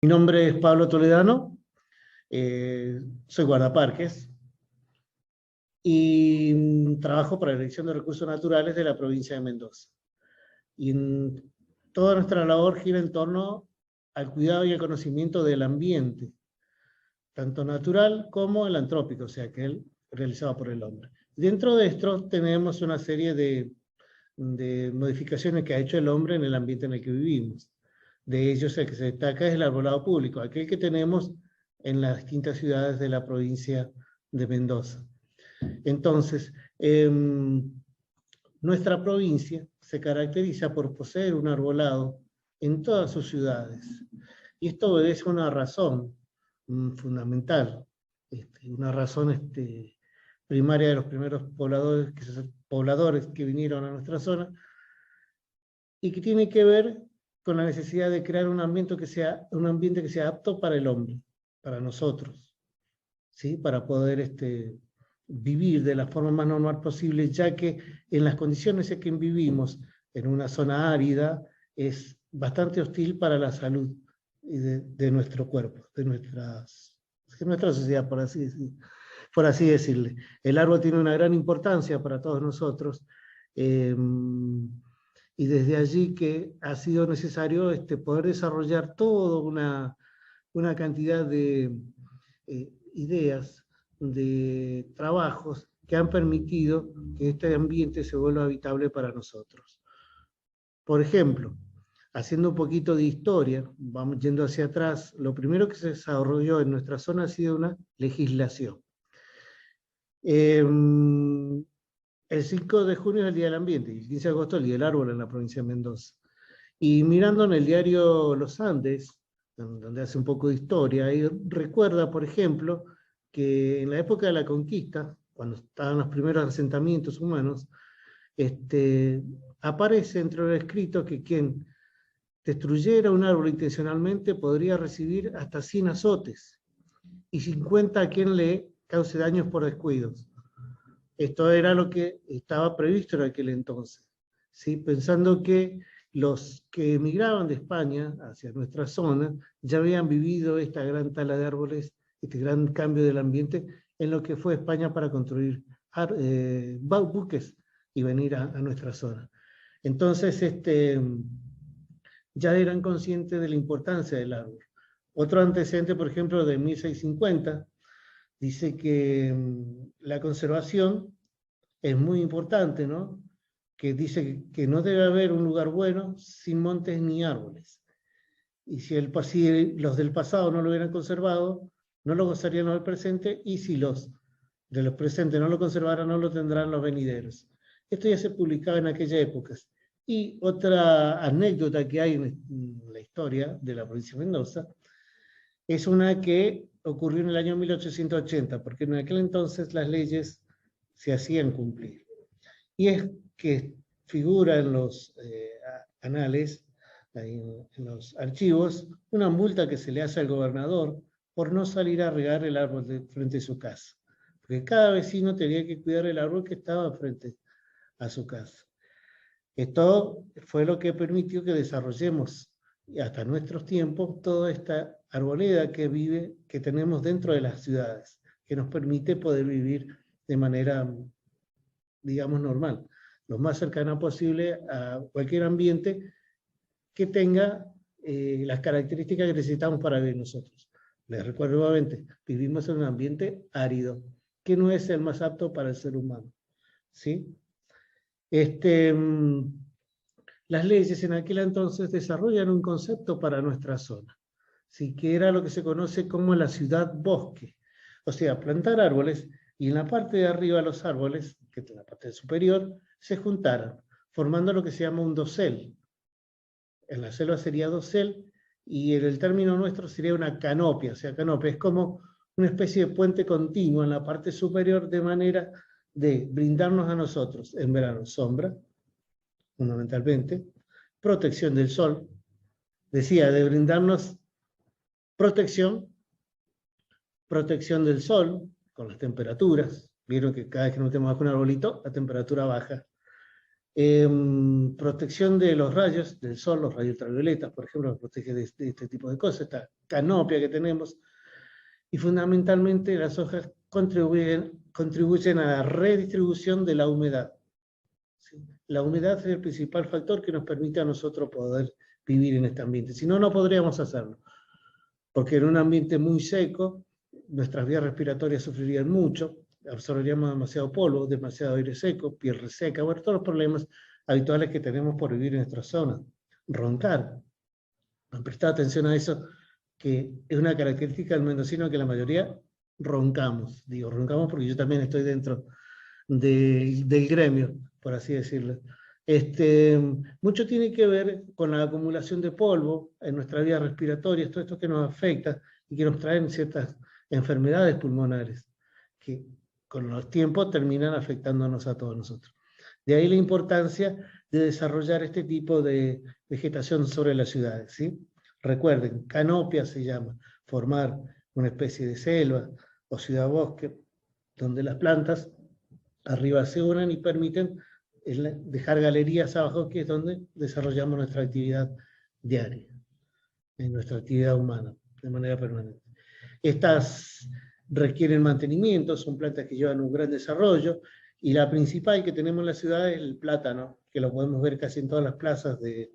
Mi nombre es Pablo Toledano, soy guardaparques y trabajo para la Dirección de Recursos Naturales de la provincia de Mendoza. Y toda nuestra labor gira en torno al cuidado y el conocimiento del ambiente, tanto natural como el antrópico, o sea, que es realizado por el hombre. Dentro de esto tenemos una serie de modificaciones que ha hecho el hombre en el ambiente en el que vivimos. De ellos el que se destaca es el arbolado público, aquel que tenemos en las distintas ciudades de la provincia de Mendoza. Entonces, nuestra provincia se caracteriza por poseer un arbolado en todas sus ciudades. Y esto obedece a una razón fundamental, una razón primaria de los primeros pobladores que vinieron a nuestra zona, y que tiene que ver con la necesidad de crear un ambiente que sea apto para el hombre, para nosotros, ¿sí? Para poder vivir de la forma más normal posible, ya que en las condiciones en que vivimos, en una zona árida, es bastante hostil para la salud de nuestro cuerpo, de nuestra sociedad, por así decirle. El árbol tiene una gran importancia para todos nosotros, y desde allí que ha sido necesario poder desarrollar toda una cantidad de ideas, de trabajos que han permitido que este ambiente se vuelva habitable para nosotros. Por ejemplo, haciendo un poquito de historia, vamos yendo hacia atrás, lo primero que se desarrolló en nuestra zona ha sido una legislación. El 5 de junio es el Día del Ambiente, y el 15 de agosto el Día del Árbol en la provincia de Mendoza. Y mirando en el diario Los Andes, donde hace un poco de historia, ahí recuerda, por ejemplo, que en la época de la conquista, cuando estaban los primeros asentamientos humanos, aparece entre los escritos que quien destruyera un árbol intencionalmente podría recibir hasta 100 azotes, y 50 a quien le cause daños por descuidos. Esto era lo que estaba previsto en aquel entonces, ¿sí? Pensando que los que emigraban de España hacia nuestra zona ya habían vivido esta gran tala de árboles, este gran cambio del ambiente en lo que fue España para construir buques y venir a nuestra zona. Entonces, ya eran conscientes de la importancia del árbol. Otro antecedente, por ejemplo, de 1650, dice que la conservación es muy importante, ¿no? Que dice que no debe haber un lugar bueno sin montes ni árboles. Y si los del pasado no lo hubieran conservado, no lo gozarían los del presente, y si los de los presentes no lo conservaran, no lo tendrán los venideros. Esto ya se publicaba en aquella época. Y otra anécdota que hay en la historia de la provincia de Mendoza es una que ocurrió en el año 1880, porque en aquel entonces las leyes se hacían cumplir. Y es que figura en los anales, en los archivos, una multa que se le hace al gobernador por no salir a regar el árbol de frente a su casa. Porque cada vecino tenía que cuidar el árbol que estaba frente a su casa. Esto fue lo que permitió que desarrollemos hasta nuestros tiempos toda esta arboleda que tenemos dentro de las ciudades, que nos permite poder vivir de manera, digamos, normal, lo más cercana posible a cualquier ambiente que tenga las características que necesitamos para vivir nosotros. Les recuerdo nuevamente, vivimos en un ambiente árido, que no es el más apto para el ser humano, ¿sí? Las leyes en aquel entonces desarrollan un concepto para nuestra zona, ¿sí? Que era lo que se conoce como la ciudad-bosque. O sea, plantar árboles, y en la parte de arriba los árboles, que en la parte superior, se juntaran, formando lo que se llama un dosel. En la selva sería dosel, y en el término nuestro sería una canopia. O sea, canopia es como una especie de puente continuo en la parte superior, de manera de brindarnos a nosotros en verano sombra, fundamentalmente, protección del sol, decía, de brindarnos protección del sol con las temperaturas. Vieron que cada vez que nos metemos bajo un arbolito, la temperatura baja. Protección de los rayos del sol, los rayos ultravioletas, por ejemplo, nos protege de este tipo de cosas, esta canopia que tenemos, y fundamentalmente las hojas contribuyen a la redistribución de la humedad. ¿Sí? La humedad es el principal factor que nos permite a nosotros poder vivir en este ambiente, si no, no podríamos hacerlo, porque en un ambiente muy seco, nuestras vías respiratorias sufrirían mucho, absorberíamos demasiado polvo, demasiado aire seco, piel reseca, bueno, todos los problemas habituales que tenemos por vivir en nuestra zona. Roncar. Han prestado atención a eso, que es una característica del mendocino que la mayoría roncamos. Digo, roncamos porque yo también estoy dentro del gremio, por así decirlo. Mucho tiene que ver con la acumulación de polvo en nuestras vías respiratorias, todo esto que nos afecta y que nos traen ciertas enfermedades pulmonares, que con los tiempos terminan afectándonos a todos nosotros. De ahí la importancia de desarrollar este tipo de vegetación sobre las ciudades, ¿sí? Recuerden, canopia se llama, formar una especie de selva o ciudad-bosque, donde las plantas arriba se unen y permiten dejar galerías abajo, que es donde desarrollamos nuestra actividad diaria, en nuestra actividad humana, de manera permanente. Estas requieren mantenimiento, son plantas que llevan un gran desarrollo, y la principal que tenemos en la ciudad es el plátano, que lo podemos ver casi en todas las plazas de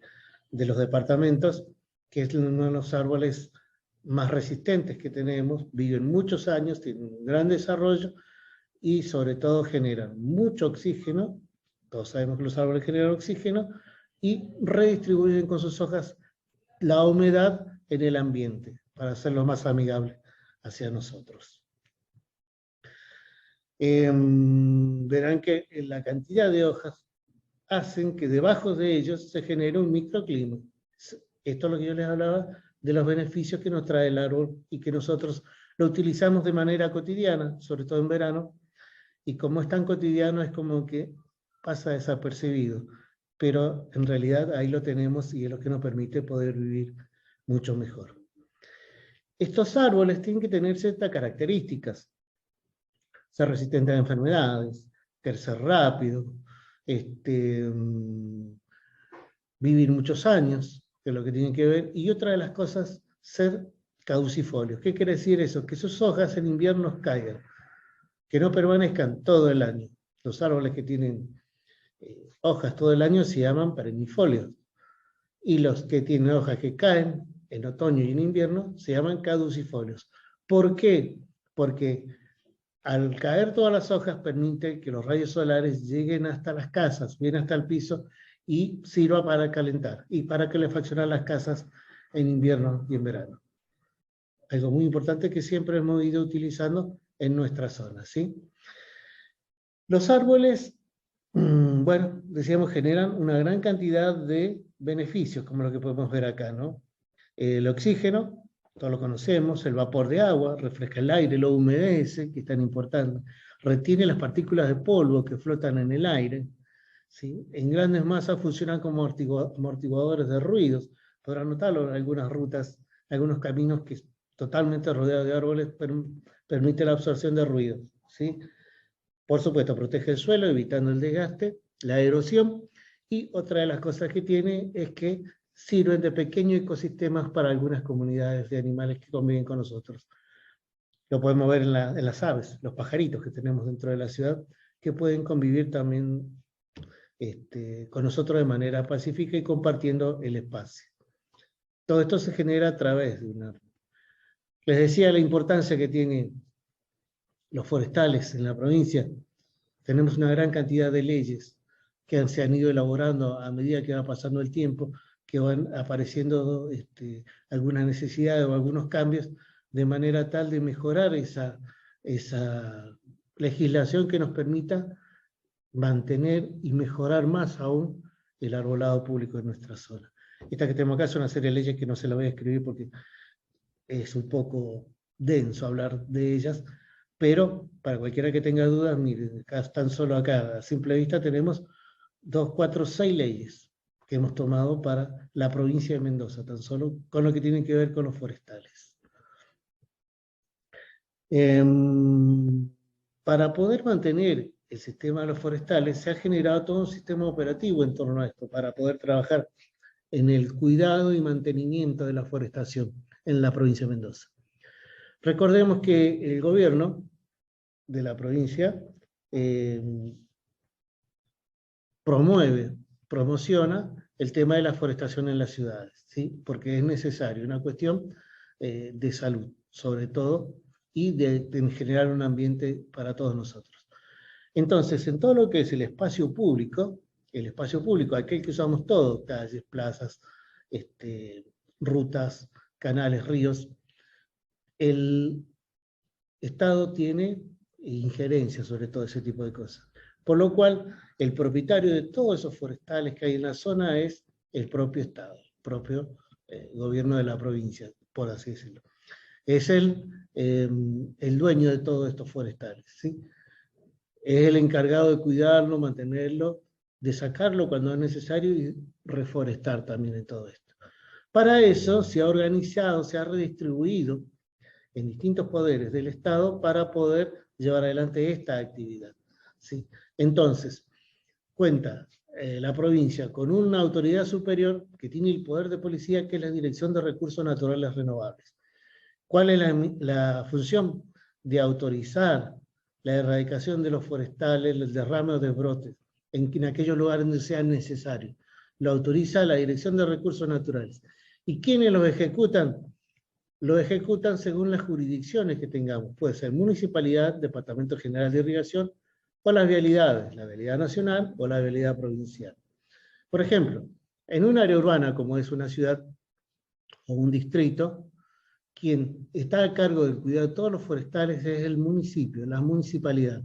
los departamentos, que es uno de los árboles más resistentes que tenemos, viven muchos años, tienen un gran desarrollo, y sobre todo generan mucho oxígeno, todos sabemos que los árboles generan oxígeno, y redistribuyen con sus hojas la humedad en el ambiente, para hacerlo más amigable hacia nosotros. Verán que la cantidad de hojas hacen que debajo de ellos se genere un microclima. Esto es lo que yo les hablaba de los beneficios que nos trae el árbol y que nosotros lo utilizamos de manera cotidiana, sobre todo en verano, y como es tan cotidiano es como que pasa desapercibido, pero en realidad ahí lo tenemos y es lo que nos permite poder vivir mucho mejor. Estos árboles tienen que tener ciertas características: ser resistentes a enfermedades, crecer rápido, vivir muchos años, que es lo que tienen que ver, y otra de las cosas, ser caducifolios. ¿Qué quiere decir eso? Que sus hojas en invierno caigan, que no permanezcan todo el año. Los árboles que tienen hojas todo el año se llaman perennifolios, y los que tienen hojas que caen en otoño y en invierno se llaman caducifolios. ¿Por qué? Porque al caer todas las hojas permite que los rayos solares lleguen hasta las casas, vienen hasta el piso y sirva para calentar y para calefaccionar las casas en invierno y en verano. Algo muy importante que siempre hemos ido utilizando en nuestra zona, ¿sí? Los árboles, bueno, decíamos, generan una gran cantidad de beneficios, como lo que podemos ver acá, ¿no? El oxígeno, todos lo conocemos, el vapor de agua, refresca el aire, lo humedece, que es tan importante, retiene las partículas de polvo que flotan en el aire, ¿sí? En grandes masas funcionan como amortiguadores de ruidos. Podrán notarlo en algunas rutas, algunos caminos que totalmente rodeados de árboles permite la absorción de ruidos, ¿sí? Por supuesto, protege el suelo, evitando el desgaste, la erosión, y otra de las cosas que tiene es que sirven de pequeños ecosistemas para algunas comunidades de animales que conviven con nosotros. Lo podemos ver en las aves, los pajaritos que tenemos dentro de la ciudad, que pueden convivir también con nosotros de manera pacífica y compartiendo el espacio. Todo esto se genera a través de un árbol. Les decía la importancia que tienen los forestales en la provincia. Tenemos una gran cantidad de leyes que se han ido elaborando a medida que va pasando el tiempo, que van apareciendo algunas necesidades o algunos cambios, de manera tal de mejorar esa legislación que nos permita mantener y mejorar más aún el arbolado público en nuestra zona. Esta que tenemos acá es una serie de leyes que no se la voy a escribir porque es un poco denso hablar de ellas, pero para cualquiera que tenga dudas, miren, tan solo acá a simple vista tenemos 2, 4, 6 leyes que hemos tomado para la provincia de Mendoza, tan solo con lo que tiene que ver con los forestales. Para poder mantener el sistema de los forestales, se ha generado todo un sistema operativo en torno a esto, para poder trabajar en el cuidado y mantenimiento de la forestación en la provincia de Mendoza. Recordemos que el gobierno de la provincia promociona el tema de la forestación en las ciudades, ¿sí? Porque es necesario, una cuestión de salud, sobre todo, y de generar un ambiente para todos nosotros. Entonces, en todo lo que es el espacio público, aquel que usamos todos, calles, plazas, rutas, canales, ríos, el Estado tiene injerencia sobre todo ese tipo de cosas. Por lo cual, el propietario de todos esos forestales que hay en la zona es el propio Estado, el propio gobierno de la provincia, por así decirlo. Es el dueño de todos estos forestales, ¿sí? Es el encargado de cuidarlo, mantenerlo, de sacarlo cuando es necesario y reforestar también en todo esto. Para eso se ha organizado, se ha redistribuido en distintos poderes del Estado para poder llevar adelante esta actividad, ¿sí? Entonces, cuenta la provincia con una autoridad superior que tiene el poder de policía, que es la Dirección de Recursos Naturales Renovables. ¿Cuál es la función? De autorizar la erradicación de los forestales, el derrame o desbrotes, en aquellos lugares donde sea necesario. Lo autoriza la Dirección de Recursos Naturales. ¿Y quiénes los ejecutan? Lo ejecutan según las jurisdicciones que tengamos. Puede ser municipalidad, Departamento General de Irrigación, o las vialidades, la vialidad nacional o la vialidad provincial. Por ejemplo, en un área urbana como es una ciudad o un distrito, quien está a cargo del cuidado de todos los forestales es el municipio, la municipalidad.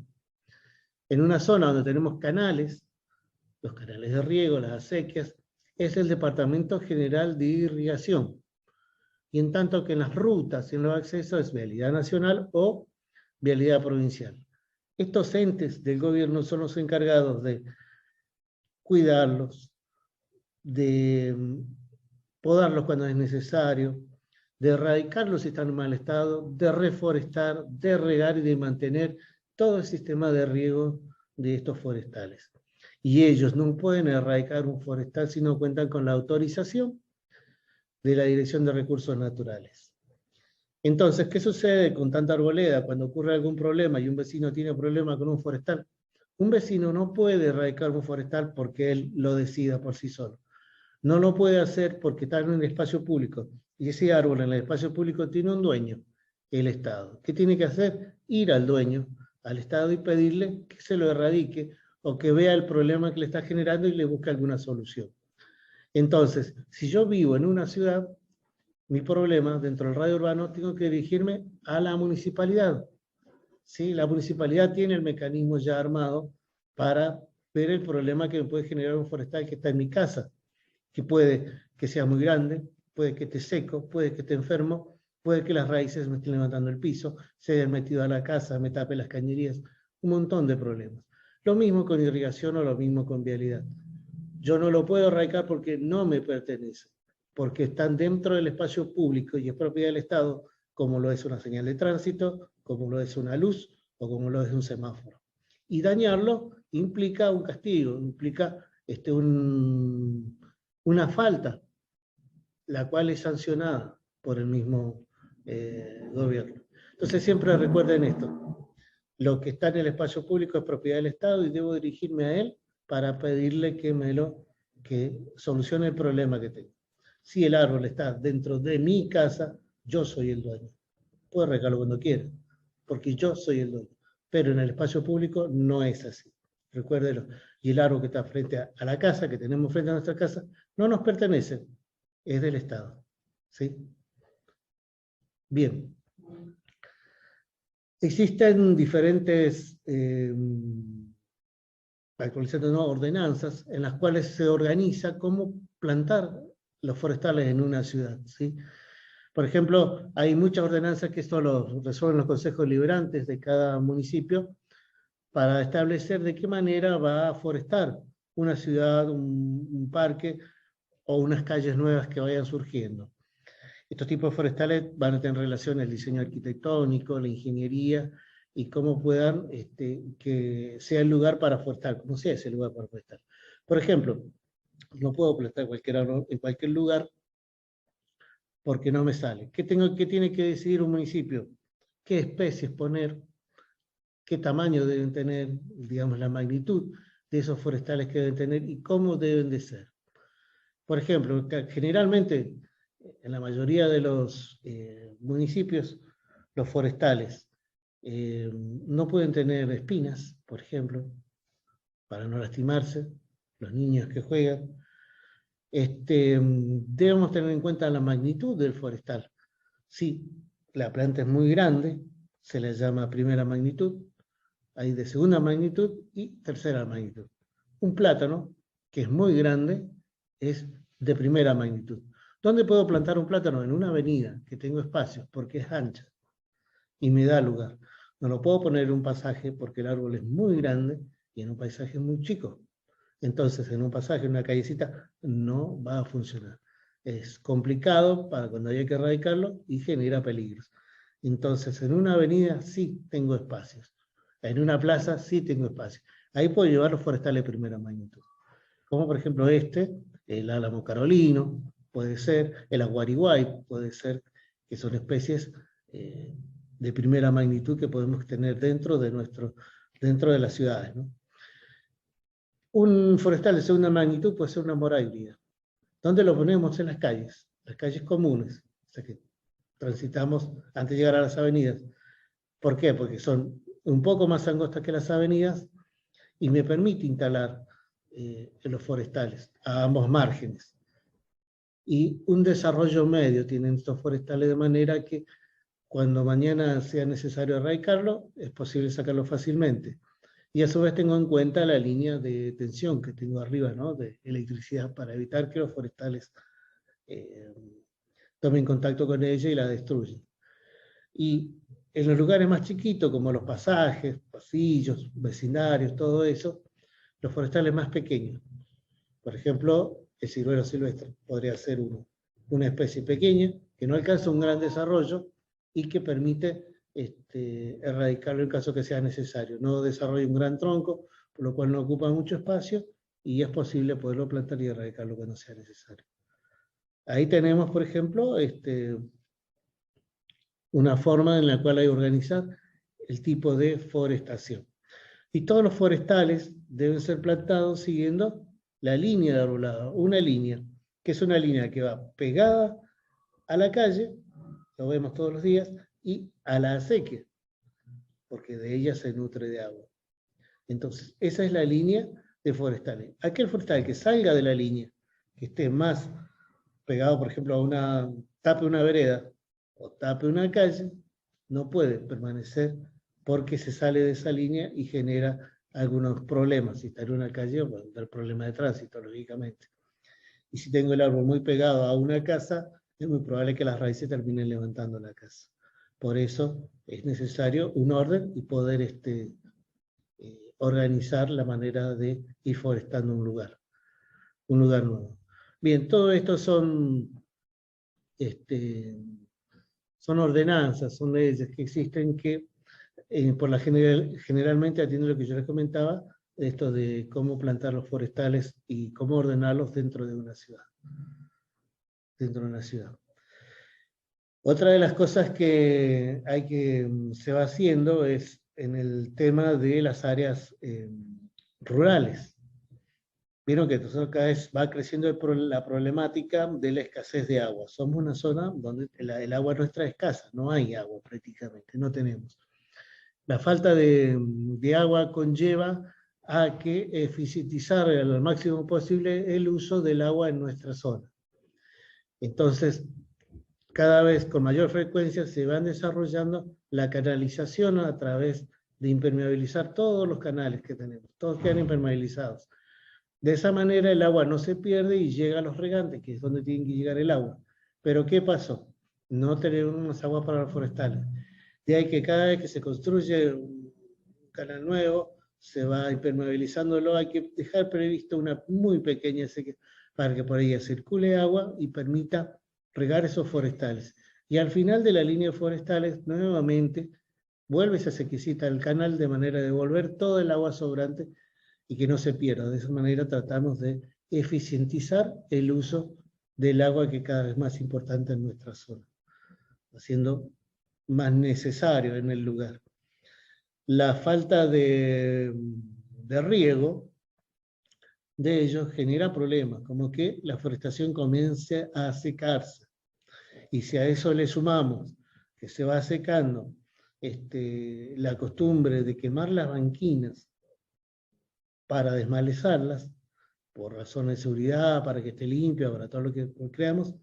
En una zona donde tenemos canales, los canales de riego, las acequias, es el Departamento General de Irrigación. Y en tanto que en las rutas y en los accesos es vialidad nacional o vialidad provincial. Estos entes del gobierno son los encargados de cuidarlos, de podarlos cuando es necesario, de erradicarlos si están en mal estado, de reforestar, de regar y de mantener todo el sistema de riego de estos forestales. Y ellos no pueden erradicar un forestal si no cuentan con la autorización de la Dirección de Recursos Naturales. Entonces, ¿qué sucede con tanta arboleda cuando ocurre algún problema y un vecino tiene problema con un forestal? Un vecino no puede erradicar un forestal porque él lo decida por sí solo. No lo puede hacer porque está en un espacio público. Y ese árbol en el espacio público tiene un dueño, el Estado. ¿Qué tiene que hacer? Ir al dueño, al Estado, y pedirle que se lo erradique o que vea el problema que le está generando y le busque alguna solución. Entonces, si yo vivo en una ciudad, mi problema dentro del radio urbano, tengo que dirigirme a la municipalidad. ¿Sí? La municipalidad tiene el mecanismo ya armado para ver el problema que me puede generar un forestal que está en mi casa, que puede que sea muy grande, puede que esté seco, puede que esté enfermo, puede que las raíces me estén levantando el piso, se hayan metido a la casa, me tape las cañerías, un montón de problemas. Lo mismo con irrigación o lo mismo con vialidad. Yo no lo puedo erradicar porque no me pertenece, porque están dentro del espacio público y es propiedad del Estado, como lo es una señal de tránsito, como lo es una luz o como lo es un semáforo. Y dañarlo implica un castigo, implica una falta, la cual es sancionada por el mismo gobierno. Entonces siempre recuerden esto: lo que está en el espacio público es propiedad del Estado y debo dirigirme a él para pedirle que solucione el problema que tengo. Si el árbol está dentro de mi casa, yo soy el dueño. Puedo arreglarlo cuando quiera, porque yo soy el dueño. Pero en el espacio público no es así. Recuérdelo. Y el árbol que está frente a la casa, que tenemos frente a nuestra casa, no nos pertenece, es del Estado. ¿Sí? Bien. Existen diferentes ordenanzas en las cuales se organiza cómo plantar los forestales en una ciudad, ¿sí? Por ejemplo, hay muchas ordenanzas que esto lo resuelven los consejos deliberantes de cada municipio para establecer de qué manera va a forestar una ciudad, un parque o unas calles nuevas que vayan surgiendo. Estos tipos de forestales van a tener relación al diseño arquitectónico, la ingeniería y cómo puedan que sea el lugar para forestar, como sea ese lugar para forestar. Por ejemplo, no puedo plantar cualquier árbol en cualquier lugar porque no me sale. ¿Qué tiene que decidir un municipio? ¿Qué especies poner? ¿Qué tamaño deben tener? Digamos, la magnitud de esos forestales que deben tener y cómo deben de ser. Por ejemplo, generalmente, en la mayoría de los municipios, los forestales no pueden tener espinas, por ejemplo, para no lastimarse, los niños que juegan. Debemos tener en cuenta la magnitud del forestal. Si la planta es muy grande, se le llama primera magnitud, hay de segunda magnitud y tercera magnitud. Un plátano, que es muy grande, es de primera magnitud. ¿Dónde puedo plantar un plátano? En una avenida, que tengo espacio, porque es ancha y me da lugar. No lo puedo poner en un pasaje porque el árbol es muy grande y en un paisaje muy chico. Entonces, en un pasaje, en una callecita, no va a funcionar. Es complicado para cuando hay que erradicarlo y genera peligros. Entonces, en una avenida sí tengo espacios. En una plaza sí tengo espacio. Ahí puedo llevar los forestales de primera magnitud. Como por ejemplo el álamo carolino, puede ser, el aguariguay, puede ser, que son especies de primera magnitud que podemos tener dentro de las ciudades, ¿no? Un forestal de segunda magnitud puede ser una mora híbrida. ¿Dónde lo ponemos? En las calles comunes, o sea que transitamos antes de llegar a las avenidas. ¿Por qué? Porque son un poco más angostas que las avenidas y me permite instalar en los forestales a ambos márgenes. Y un desarrollo medio tienen estos forestales de manera que cuando mañana sea necesario erradicarlo, es posible sacarlo fácilmente. Y a su vez tengo en cuenta la línea de tensión que tengo arriba, ¿no? De electricidad para evitar que los forestales tomen contacto con ella y la destruyan. Y en los lugares más chiquitos, como los pasajes, pasillos, vecindarios, todo eso, los forestales más pequeños. Por ejemplo, el ciruelo silvestre podría ser una especie pequeña que no alcanza un gran desarrollo y que permite erradicarlo en caso que sea necesario. No desarrolla un gran tronco, por lo cual no ocupa mucho espacio y es posible poderlo plantar y erradicarlo cuando sea necesario. Ahí tenemos, por ejemplo, una forma en la cual hay que organizar el tipo de forestación. Y todos los forestales deben ser plantados siguiendo la línea de arbolado, una línea, que es una línea que va pegada a la calle, lo vemos todos los días, y a la acequia, porque de ella se nutre de agua. Entonces, esa es la línea de forestales. Aquel forestal que salga de la línea, que esté más pegado, por ejemplo, tape una vereda o tape una calle, no puede permanecer porque se sale de esa línea y genera algunos problemas. Si está en una calle, va a haber problemas de tránsito, lógicamente. Y si tengo el árbol muy pegado a una casa, es muy probable que las raíces terminen levantando la casa. Por eso es necesario un orden y poder organizar la manera de ir forestando un lugar nuevo. Bien, todo esto son ordenanzas, son leyes que existen que generalmente atienden lo que yo les comentaba, esto de cómo plantar los forestales y cómo ordenarlos dentro de una ciudad. Otra de las cosas que se va haciendo es en el tema de las áreas rurales. Vieron que cada vez va creciendo la problemática de la escasez de agua. Somos una zona donde el agua nuestra es escasa, no hay agua prácticamente, no tenemos. La falta de agua conlleva a que eficientizar al máximo posible el uso del agua en nuestra zona. Entonces, cada vez con mayor frecuencia se van desarrollando la canalización a través de impermeabilizar todos los canales que tenemos, todos quedan impermeabilizados. De esa manera el agua no se pierde y llega a los regantes, que es donde tiene que llegar el agua. Pero ¿qué pasó? No tenemos agua para los forestales. De ahí que cada vez que se construye un canal nuevo, se va impermeabilizándolo, hay que dejar previsto una muy pequeña sequía para que por ella circule agua y permita regar esos forestales. Y al final de la línea de forestales, nuevamente, vuelve, se sequecita el canal de manera de devolver todo el agua sobrante y que no se pierda. De esa manera tratamos de eficientizar el uso del agua, que cada vez es más importante en nuestra zona, haciendo más necesario en el lugar. La falta de riego de ellos genera problemas, como que la forestación comience a secarse. Y si a eso le sumamos que se va secando la costumbre de quemar las banquinas para desmalezarlas, por razones de seguridad, para que esté limpia, para todo lo que creamos,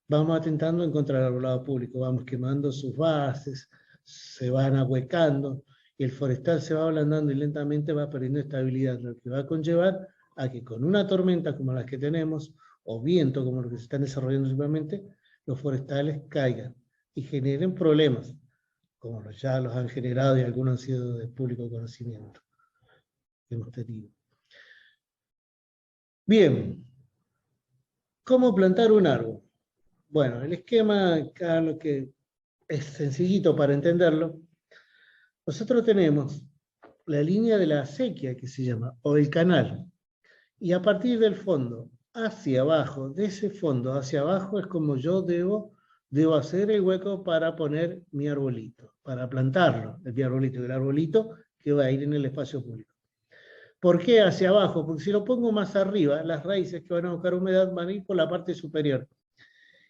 vamos atentando en contra del arbolado público, vamos quemando sus bases, se van ahuecando, y el forestal se va ablandando y lentamente va perdiendo estabilidad, lo que va a conllevar a que con una tormenta como las que tenemos, o viento como los que se están desarrollando últimamente, los forestales caigan y generen problemas, como ya los han generado y algunos han sido de público conocimiento que hemos tenido. Bien, ¿cómo plantar un árbol? Bueno, el esquema, acá lo que es sencillito para entenderlo, nosotros tenemos la línea de la acequia, que se llama, o el canal, y a partir del fondo hacia abajo, de ese fondo hacia abajo es como yo debo hacer el hueco para poner mi arbolito, para plantarlo, el arbolito que va a ir en el espacio público. ¿Por qué hacia abajo? Porque si lo pongo más arriba, las raíces que van a buscar humedad van a ir por la parte superior.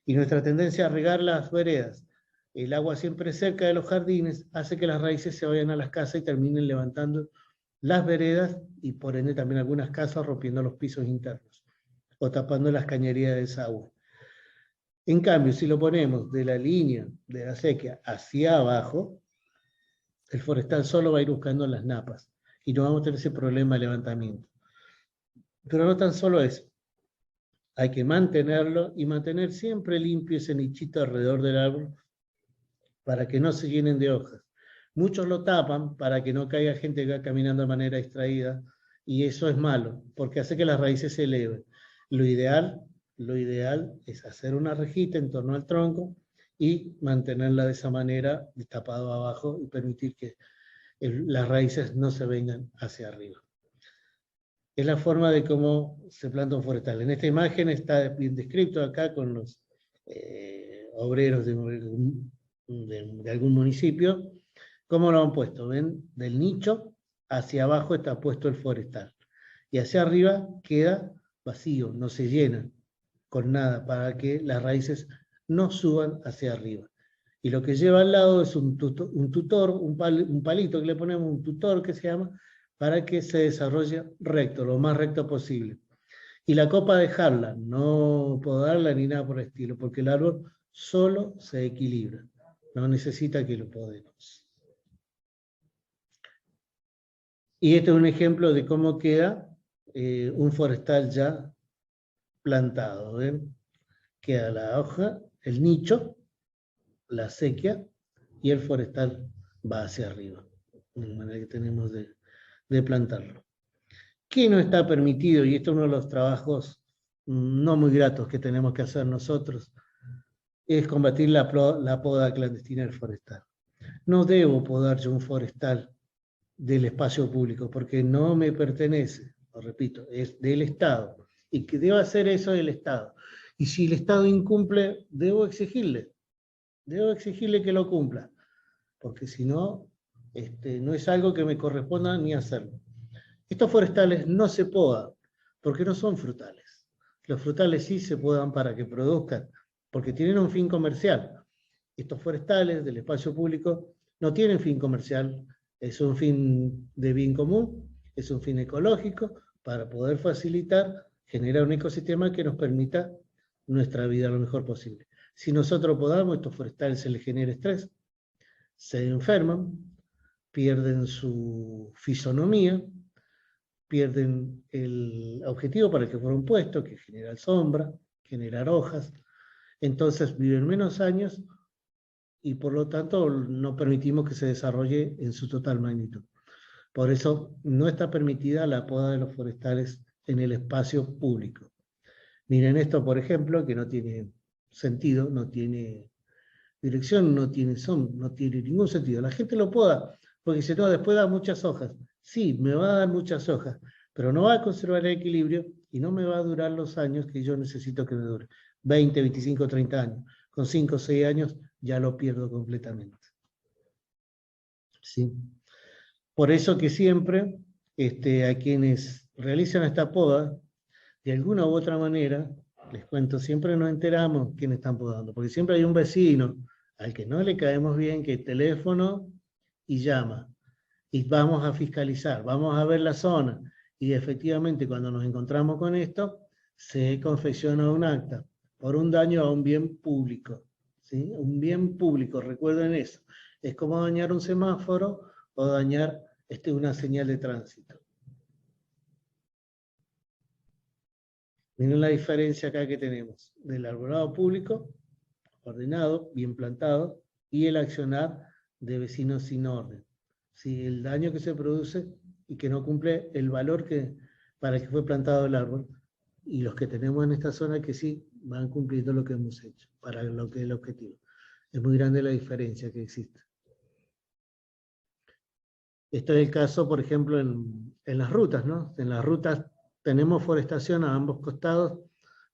Y nuestra tendencia a regar las veredas, el agua siempre cerca de los jardines, hace que las raíces se vayan a las casas y terminen levantando las veredas y por ende también algunas casas rompiendo los pisos internos o tapando las cañerías de desagüe. En cambio, si lo ponemos de la línea de la acequia hacia abajo, el forestal solo va a ir buscando las napas y no vamos a tener ese problema de levantamiento. Pero no tan solo eso. Hay que mantenerlo y mantener siempre limpio ese nichito alrededor del árbol para que no se llenen de hojas. Muchos lo tapan para que no caiga gente que va caminando de manera distraída y eso es malo porque hace que las raíces se eleven. Lo ideal es hacer una rejita en torno al tronco y mantenerla de esa manera tapado abajo y permitir que las raíces no se vengan hacia arriba. Es la forma de cómo se planta un forestal. En esta imagen está bien descrito acá con los obreros de algún municipio, cómo lo han puesto. ¿Ven? Del nicho hacia abajo está puesto el forestal. Y hacia arriba queda vacío, no se llena con nada, para que las raíces no suban hacia arriba. Y lo que lleva al lado es un palito que le ponemos, un tutor que se llama, para que se desarrolle recto, lo más recto posible. Y la copa dejarla, no podarla ni nada por el estilo, porque el árbol solo se equilibra, no necesita que lo podemos. Y este es un ejemplo de cómo queda un forestal ya plantado. ¿Ven? Queda la hoja, el nicho, la acequia y el forestal va hacia arriba, de la manera que tenemos de plantarlo. ¿Qué no está permitido? Y esto es uno de los trabajos no muy gratos que tenemos que hacer nosotros, es combatir la poda clandestina del forestal. No debo podar yo un forestal del espacio público porque no me pertenece, lo repito, es del Estado. Y que deba hacer eso del Estado. Y si el Estado incumple, debo exigirle que lo cumpla, porque si no, no es algo que me corresponda ni hacerlo. Estos forestales no se podan, porque no son frutales. Los frutales sí se podan para que produzcan, porque tienen un fin comercial. Estos forestales del espacio público no tienen fin comercial, es un fin de bien común, es un fin ecológico, para poder facilitar, generar un ecosistema que nos permita nuestra vida lo mejor posible. Si nosotros podamos, estos forestales se les genera estrés, se enferman, pierden su fisonomía, pierden el objetivo para el que fueron puestos, que es generar sombra, generar hojas, entonces viven menos años y por lo tanto no permitimos que se desarrolle en su total magnitud. Por eso no está permitida la poda de los forestales en el espacio público. Miren esto, por ejemplo, que no tiene sentido, no tiene dirección no tiene ningún sentido. La gente lo poda, porque dice, no, después da muchas hojas. Sí, me va a dar muchas hojas, pero no va a conservar el equilibrio y no me va a durar los años que yo necesito que me dure. 20, 25, 30 años. Con 5 o 6 años ya lo pierdo completamente. ¿Sí? Por eso que siempre a quienes realizan esta poda, de alguna u otra manera, les cuento, siempre nos enteramos quiénes están podando, porque siempre hay un vecino al que no le caemos bien, que teléfono y llama. Y vamos a fiscalizar, vamos a ver la zona. Y efectivamente, cuando nos encontramos con esto, se confecciona un acta por un daño a un bien público. ¿Sí? Un bien público, recuerden eso. Es como dañar un semáforo o dañar una señal de tránsito. Miren la diferencia acá que tenemos del arbolado público, ordenado, bien plantado, y el accionar de vecinos sin orden. ¿Sí? El daño que se produce y que no cumple el valor para el que fue plantado el árbol, y los que tenemos en esta zona que sí van cumpliendo lo que hemos hecho, para lo que es el objetivo. Es muy grande la diferencia que existe. Esto es el caso, por ejemplo, en las rutas, ¿no? En las rutas tenemos forestación a ambos costados,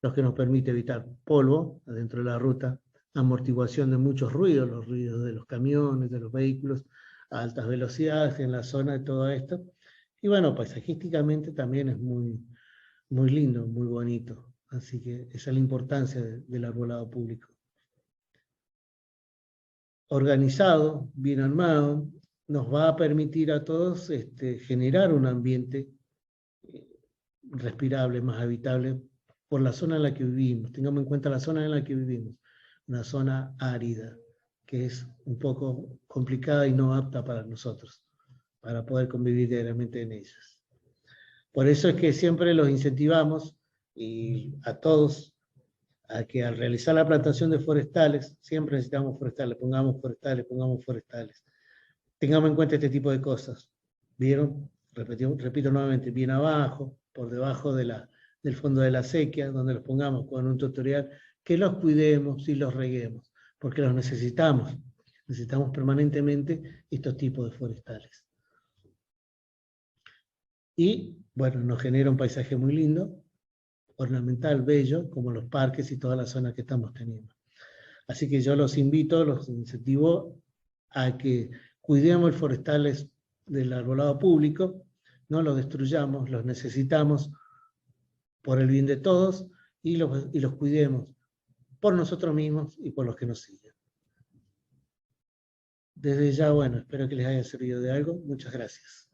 lo que nos permite evitar polvo adentro de la ruta, amortiguación de muchos ruidos, los ruidos de los camiones, de los vehículos a altas velocidades en la zona de todo esto. Y bueno, paisajísticamente también es muy, muy lindo, muy bonito. Así que esa es la importancia del arbolado público. Organizado, bien armado, nos va a permitir a todos generar un ambiente respirable, más habitable, por la zona en la que vivimos. Tengamos en cuenta la zona en la que vivimos, una zona árida, que es un poco complicada y no apta para nosotros, para poder convivir diariamente en ellas. Por eso es que siempre los incentivamos y a todos a que al realizar la plantación de forestales, siempre necesitamos forestales, pongamos forestales, pongamos forestales. Tengamos en cuenta este tipo de cosas. ¿Vieron? Repito nuevamente, bien abajo, por debajo del fondo de la acequia, donde los pongamos con un tutorial, que los cuidemos y los reguemos, porque los necesitamos. Necesitamos permanentemente estos tipos de forestales. Y, bueno, nos genera un paisaje muy lindo, ornamental, bello, como los parques y todas las zonas que estamos teniendo. Así que yo los invito, los incentivo a que cuidemos los forestales del arbolado público, no los destruyamos, los necesitamos por el bien de todos y los cuidemos por nosotros mismos y por los que nos siguen. Desde ya, bueno, espero que les haya servido de algo. Muchas gracias.